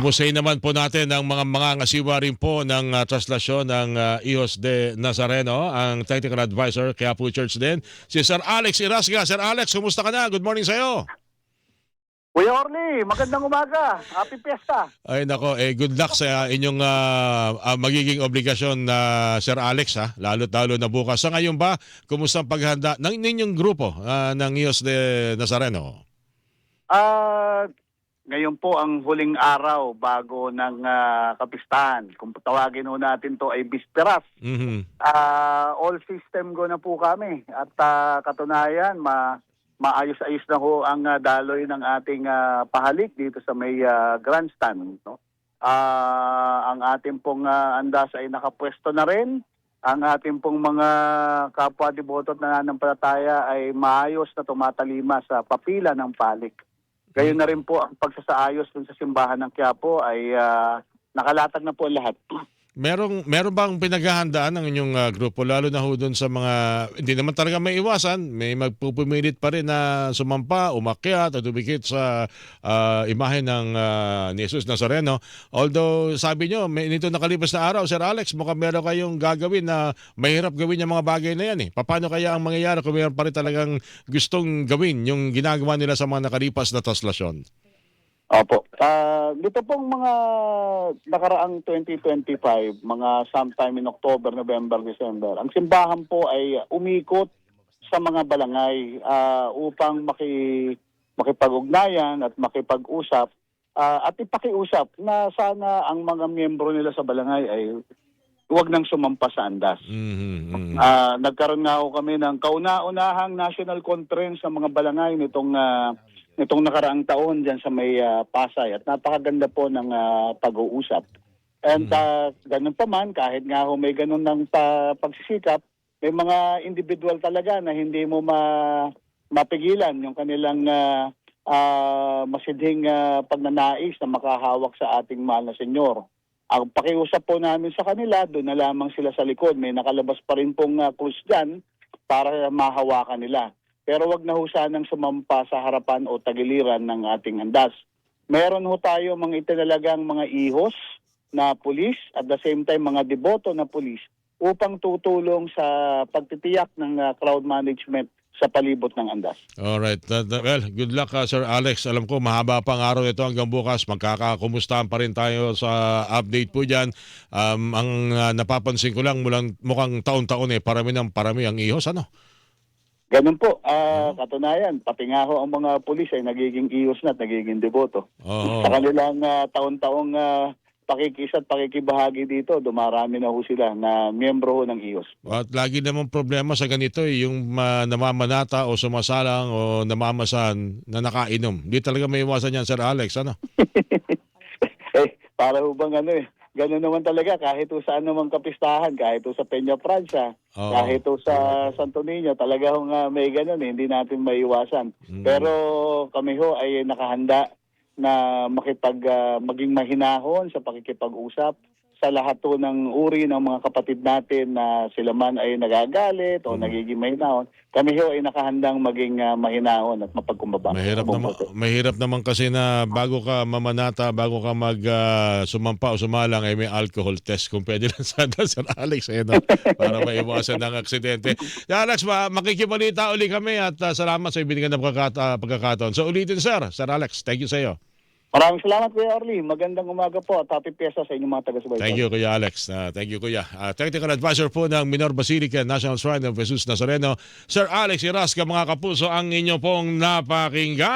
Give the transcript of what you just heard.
Musayin naman po natin ang mga ngasiwa rin po ng traslasyon ng Hijos de Nazareno, ang technical advisor kaya po church din, si Sir Alex Irasga. Sir Alex, kumusta ka na? Good morning sa iyo. Kuya Orly, magandang umaga. Happy Fiesta. Ay nako, good luck sa inyong magiging obligasyon na Sir Alex, ha? Lalo na bukas. Sa ngayon ba, kumusta ang paghanda ng inyong grupo ng Hijos de Nazareno? Ngayon po ang huling araw bago ng kapistahan. Kung tawagin ho natin to ay bisperas. All system go na po kami. At katunayan, maayos-ayos na ho ang daloy ng ating pahalik dito sa may grandstand. No? Ang ating pong andas ay nakapwesto na rin. Ang ating pong mga kapwa deboto at nananampalataya ay maayos na tumatalima sa papila ng pahalik. Gayon na rin po ang pagsasaayos dun sa simbahan ng Quiapo ay nakalatag na po lahat. Meron bang pinaghahandaan ng inyong grupo, lalo na ho doon sa mga hindi naman talaga may iwasan, may magpupumilit pa rin na sumampa, umakyat at dumikit sa imahe ng ni Jesus Nazareno. Although sabi nyo, nito nakalipas na araw, Sir Alex, mukhang meron kayong gagawin na mahirap gawin yung mga bagay na yan. Paano kaya ang mangyayari kung meron pa rin talagang gustong gawin yung ginagawa nila sa mga nakalipas na traslasyon? Opo. Dito pong mga nakaraang 2025, mga sometime in October, November, December, ang simbahan po ay umikot sa mga balangay upang makipag-ugnayan at makipag-usap at ipakiusap na sana ang mga miyembro nila sa balangay ay huwag nang sumampa sa andas. Nagkaroon nga ho kami ng kauna-unahang national conference ng mga balangay nitong nakaraang taon dyan sa may Pasay at napakaganda po ng pag-uusap. And ganun pa man, kahit nga ho may ganun ng pagsisikap, may mga individual talaga na hindi mo mapigilan yung kanilang masidhing pagnanais na makahawak sa ating mahal na Senyor. Ang pakiusap po namin sa kanila, doon na lamang sila sa likod. May nakalabas pa rin pong krus dyan para mahawakan nila. Pero wag na ho sanang sumampa sa harapan o tagiliran ng ating andas. Meron ho tayo mga itinalagang mga ihos na pulis at the same time mga deboto na pulis upang tutulong sa pagtitiyak ng crowd management sa palibot ng andas. Alright. Well, good luck Sir Alex. Alam ko mahaba pang araw ito hanggang bukas. Magkakakumustahan pa rin tayo sa update po dyan. Ang napapansin ko lang mukhang taon-taon parami ang ihos. Ano? Ganun po, katunayan, pati nga ho ang mga pulis ay nagiging iyos na at nagiging deboto. Sa kanilang taon-taong pakikisa at pakikibahagi dito, dumarami na ho sila na miyembro ho ng iyos. At lagi naman problema sa ganito yung namamanata o sumasalang o namamasan na nakainom. Hindi talaga may iwasan yan, Sir Alex, ano? Para ho bang ganun naman talaga kahit saan naman kapistahan, kahit sa Peña Francia, kahit sa Santo Niño, talaga may ganun hindi natin maiwasan. Pero kami ho ay nakahanda na maging mahinahon sa pakikipag-usap sa lahat ho ng uri ng mga kapatid natin na sila man ay nagagalit o nagiging mahinahon. Kami ho ay nakahandang maging mahinahon at mapagkumbaba. Mahirap naman kasi na bago ka mamanata, bago ka sumampa o sumalang ay may alcohol test kung pwede lang sana, Sir Alex, para maiwasan ng aksidente. Alex, makikibalita uli kami at salamat sa ibinigay na pagkakataon. So ulitin, Sir Alex, thank you sa iyo. Maraming salamat, Kuya Orly. Magandang umaga po at happy Fiesta sa inyong mga taga-subaybay. Thank you, Kuya Alex. Thank you, Kuya. Technical advisor po ng Minor Basilica National Shrine of Jesus Nazareno, Sir Alex Irasga, mga kapuso, ang inyo pong napakinggan.